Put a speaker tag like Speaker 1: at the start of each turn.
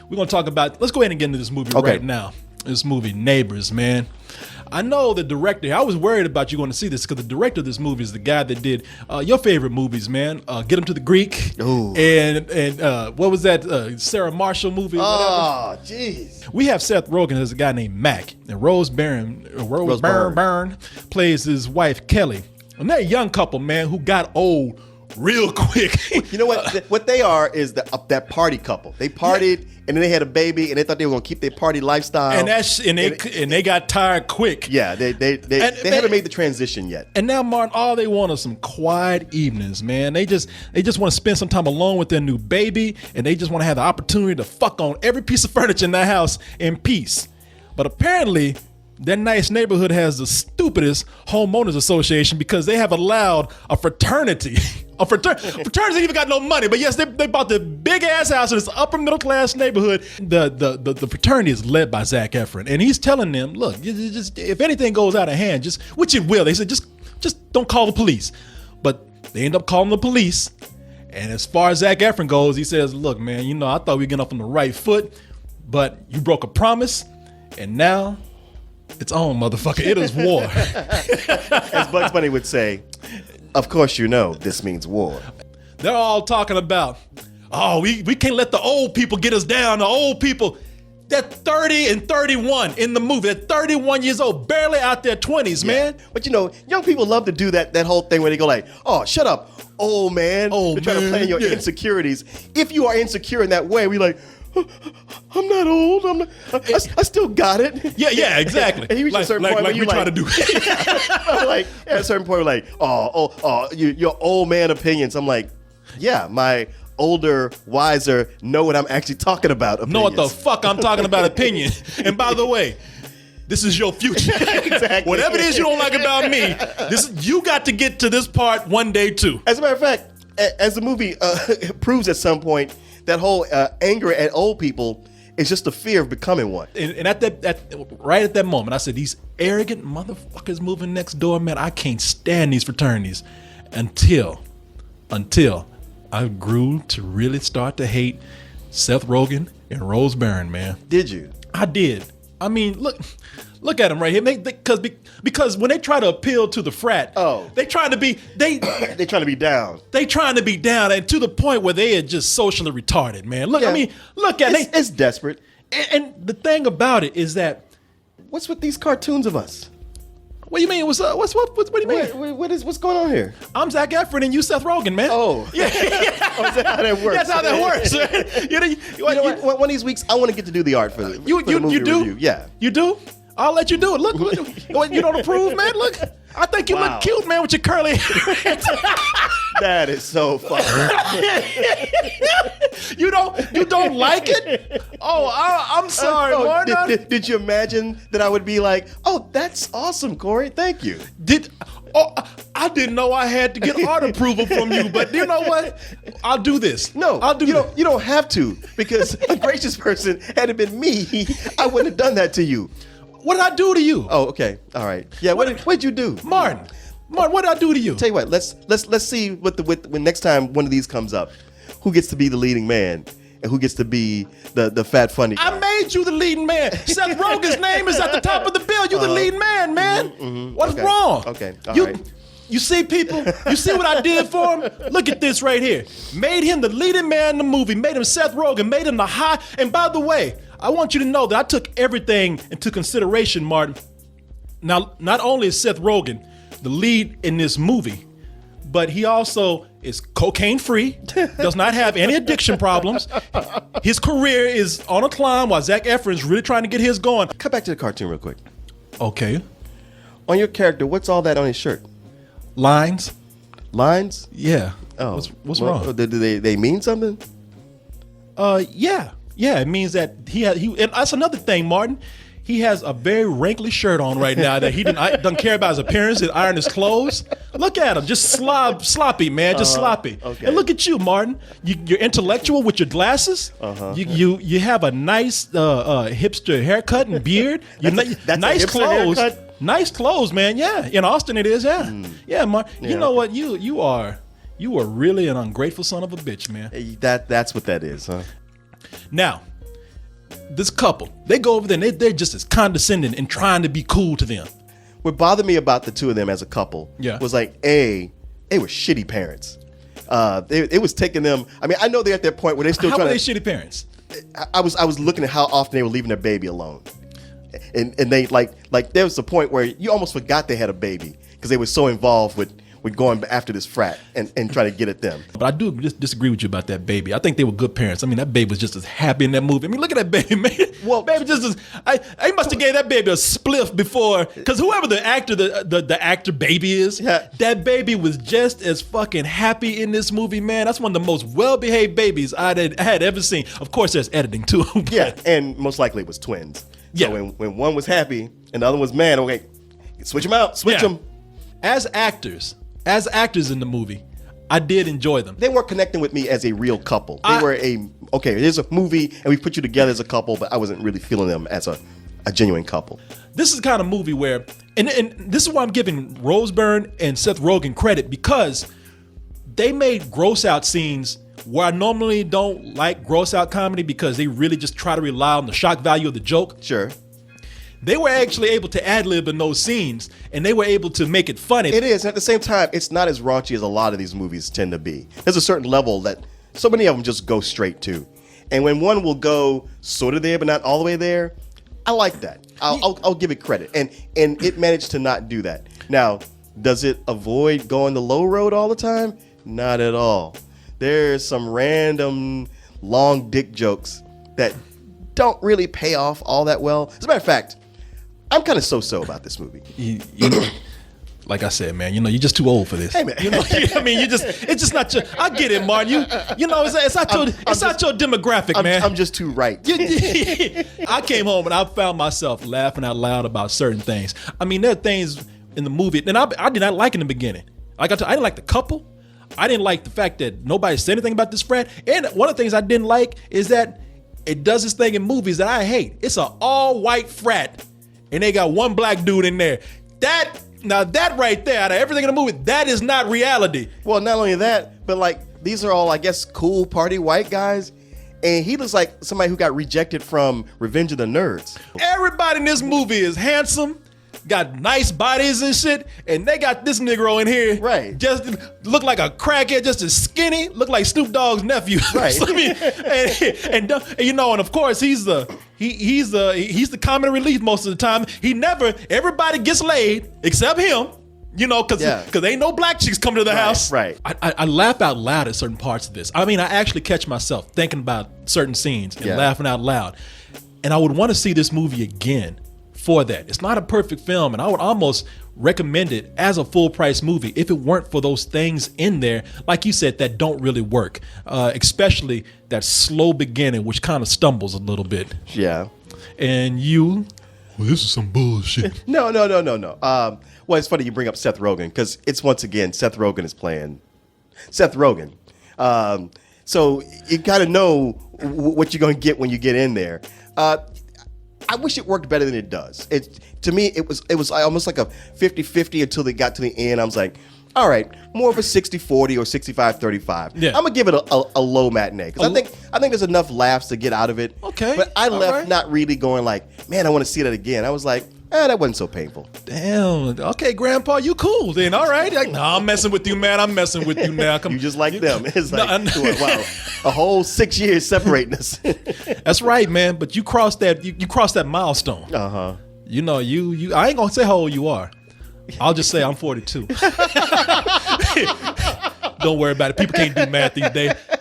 Speaker 1: we're going to talk about, let's go ahead and get into this movie right now. This movie, Neighbors, man. I know the director, I was worried about you going to see this because the director of this movie is the guy that did your favorite movies, man. Get Him to the Greek.
Speaker 2: Ooh.
Speaker 1: And what was that Sarah Marshall movie?
Speaker 2: Oh, jeez.
Speaker 1: We have Seth Rogen as a guy named Mac, and Rose Byrne plays his wife, Kelly. And they're a young couple, man, who got old real quick.
Speaker 2: You know what? What they are is that party couple. They partied and then they had a baby and they thought they were gonna keep their party lifestyle.
Speaker 1: And they got tired quick.
Speaker 2: Yeah, they haven't made the transition yet.
Speaker 1: And now, Martin, all they want is some quiet evenings, man. They just want to spend some time alone with their new baby, and they just want to have the opportunity to fuck on every piece of furniture in their house in peace. But apparently, that nice neighborhood has the stupidest homeowners association because they have allowed a fraternity. Fraternities even got no money, but yes, they bought the big ass house in this upper middle class neighborhood. The fraternity is led by Zac Efron, and he's telling them, look, just if anything goes out of hand, which it will. They said just don't call the police, but they end up calling the police. And as far as Zac Efron goes, he says, look, man, I thought we were getting off on the right foot, but you broke a promise, and now it's on, motherfucker. It is war.
Speaker 2: As Bugs Bunny would say, of course this means war.
Speaker 1: They're all talking about, we can't let the old people get us down. The old people, they're 30 and 31 in the movie. They're 31 years old, barely out their 20s, man.
Speaker 2: But young people love to do that whole thing where they go like, oh, shut up, old man. They're trying to play on your insecurities. If you are insecure in that way, we like, I'm not old. I still got it.
Speaker 1: Yeah, exactly.
Speaker 2: And you reach a certain point
Speaker 1: like we try to do.
Speaker 2: Like at a certain point, we're like, your old man opinions. I'm like, yeah, my older, wiser, know what I'm actually talking about opinions.
Speaker 1: Know what the fuck I'm talking about opinion. And by the way, this is your future.
Speaker 2: Exactly.
Speaker 1: Whatever it is you don't like about me, you got to get to this part one day too.
Speaker 2: As a matter of fact, as the movie proves at some point, that whole anger at old people is just the fear of becoming one.
Speaker 1: And right at that moment, I said, these arrogant motherfuckers moving next door, man, I can't stand these fraternities until I grew to really start to hate Seth Rogen and Rose Byrne, man.
Speaker 2: Did you?
Speaker 1: I did. I mean, look at them right here. Because when they try to appeal to the frat, they trying to be down. They trying to be down, and to the point where they are just socially retarded, man. Look, I mean, look at it.
Speaker 2: It's desperate.
Speaker 1: And the thing about it is that,
Speaker 2: what's with these cartoons of us?
Speaker 1: What do you mean? What do you mean?
Speaker 2: What's going on here?
Speaker 1: I'm Zac Efron and you Seth Rogen, man.
Speaker 2: Oh,
Speaker 1: yeah.
Speaker 2: Oh, is that how that works?
Speaker 1: That's how that works.
Speaker 2: You know what? One of these weeks, I want to get to do the art for the movie review. Yeah,
Speaker 1: you do. I'll let you do it. Look, you don't approve, man. Look, I think you look cute, man, with your curly hair.
Speaker 2: That is so funny.
Speaker 1: You don't like it? Oh, I'm sorry, Martin.
Speaker 2: Did you imagine that I would be like, oh, that's awesome, Corey. Thank you.
Speaker 1: I didn't know I had to get art approval from you, but you know what? I'll do this.
Speaker 2: No,
Speaker 1: I'll do
Speaker 2: you don't have to, because a gracious person, had it been me, I wouldn't have done that to you.
Speaker 1: What did I do to you?
Speaker 2: Oh, okay. All right. Yeah, what'd you do?
Speaker 1: Martin, what did I do to you?
Speaker 2: Tell you what, let's see when next time one of these comes up, who gets to be the leading man and who gets to be the fat funny guy.
Speaker 1: I made you the leading man. Seth Rogen's name is at the top of the bill. You the leading man, man. What's wrong?
Speaker 2: Okay. All right.
Speaker 1: You see, people? You see what I did for him? Look at this right here. Made him the leading man in the movie. Made him Seth Rogen. Made him the high. And by the way, I want you to know that I took everything into consideration, Martin. Now, not only is Seth Rogen the lead in this movie, but he also is cocaine-free, does not have any addiction problems. His career is on a climb while Zac Efron's really trying to get his going.
Speaker 2: Cut back to the cartoon real quick.
Speaker 1: Okay.
Speaker 2: On your character, what's all that on his shirt?
Speaker 1: Lines.
Speaker 2: Lines?
Speaker 1: Yeah.
Speaker 2: Oh.
Speaker 1: What's wrong?
Speaker 2: Do they mean something?
Speaker 1: Yeah. Yeah, it means that he and that's another thing, Martin. He has a very wrinkly shirt on right now that he doesn't care about his appearance and iron his clothes. Look at him, just sloppy, man, just sloppy.
Speaker 2: Okay.
Speaker 1: And look at you, Martin. You're intellectual with your glasses. You have a nice hipster haircut and beard.
Speaker 2: That's
Speaker 1: nice
Speaker 2: a hipster
Speaker 1: clothes.
Speaker 2: haircut?
Speaker 1: Nice clothes, man. Yeah, in Austin it is. Yeah, yeah, Martin. You know what? You are really an ungrateful son of a bitch, man.
Speaker 2: That's what that is, huh?
Speaker 1: Now, this couple, they go over there and they're just as condescending and trying to be cool to them.
Speaker 2: What bothered me about the two of them as a couple was like, they were shitty parents. It was taking them. I mean, I know they're at that point where they're still
Speaker 1: How
Speaker 2: trying
Speaker 1: were they
Speaker 2: to.
Speaker 1: shitty parents?
Speaker 2: I was looking at how often they were leaving their baby alone, and they like there was a point where you almost forgot they had a baby because they were so involved with going after this frat and trying to get at them.
Speaker 1: But I do disagree with you about that baby. I think they were good parents. I mean, that baby was just as happy in that movie. I mean, look at that baby, man. Well, baby just as I must have gave that baby a spliff before, because whoever the actor baby is, that baby was just as fucking happy in this movie, man. That's one of the most well-behaved babies I had ever seen. Of course, there's editing too.
Speaker 2: Yeah, and most likely it was twins.
Speaker 1: Yeah.
Speaker 2: So when one was happy and the other was mad, okay, switch them out, switch them.
Speaker 1: As actors in the movie, I did enjoy them.
Speaker 2: They weren't connecting with me as a real couple. They were there's a movie and we put you together as a couple, but I wasn't really feeling them as a genuine couple.
Speaker 1: This is the kind of movie where, and this is why I'm giving Rose Byrne and Seth Rogen credit, because they made gross out scenes where I normally don't like gross out comedy because they really just try to rely on the shock value of the joke.
Speaker 2: Sure.
Speaker 1: They were actually able to ad-lib in those scenes, and they were able to make it funny.
Speaker 2: It is. At the same time, it's not as raunchy as a lot of these movies tend to be. There's a certain level that so many of them just go straight to. And when one will go sort of there, but not all the way there, I like that. I'll give it credit. And it managed to not do that. Now, does it avoid going the low road all the time? Not at all. There's some random long dick jokes that don't really pay off all that well. As a matter of fact, I'm kind of so-so about this movie.
Speaker 1: You know, like I said, man, you're just too old for this.
Speaker 2: Hey, man.
Speaker 1: You know, I mean, it's just not your. I get it, Martin. You know, it's not your demographic, man.
Speaker 2: I'm just too right.
Speaker 1: I came home and I found myself laughing out loud about certain things. I mean, there are things in the movie, and I did not like in the beginning. Like I didn't like the couple. I didn't like the fact that nobody said anything about this frat. And one of the things I didn't like is that it does this thing in movies that I hate. It's an all-white frat, and they got one black dude in there. That right there, out of everything in the movie, that is not reality.
Speaker 2: Well, not only that, but like these are all, I guess, cool party white guys. And he looks like somebody who got rejected from Revenge of the Nerds.
Speaker 1: Everybody in this movie is handsome, got nice bodies and shit, and they got this Negro in here,
Speaker 2: right? Just
Speaker 1: look like a crackhead, just as skinny, look like Snoop Dogg's nephew,
Speaker 2: right?
Speaker 1: So, I mean, and of course he's the comic relief most of the time. Everybody gets laid except him, because ain't no black chicks coming to the house.
Speaker 2: Right.
Speaker 1: I laugh out loud at certain parts of this. I mean, I actually catch myself thinking about certain scenes and laughing out loud, and I would want to see this movie again for that. It's not a perfect film, and I would almost recommend it as a full price movie if it weren't for those things in there, like you said, that don't really work, especially that slow beginning, which kind of stumbles a little bit.
Speaker 2: Yeah.
Speaker 1: And this is some bullshit.
Speaker 2: No. Well, it's funny you bring up Seth Rogen, because it's once again Seth Rogen is playing Seth Rogen. So you got to know what you're going to get when you get in there. I wish it worked better than it does. To me, it was almost like a 50-50 until they got to the end. I was like, all right, more of a 60-40 or 65-35.
Speaker 1: Yeah.
Speaker 2: I'm gonna give it a low matinee, because I think there's enough laughs to get out of it.
Speaker 1: Okay.
Speaker 2: But I left not really going like, man, I want to see that again. I was like, that wasn't so painful.
Speaker 1: Damn. Okay, Grandpa, you cool then. All right. Like, no, I'm messing with you, man. I'm messing with you now.
Speaker 2: You just like them. It's like, wow, a whole 6 years separating us.
Speaker 1: That's right, man. But you crossed that. You crossed that milestone.
Speaker 2: Uh-huh.
Speaker 1: I ain't gonna say how old you are. I'll just say I'm 42. Don't worry about it. People can't do math these days.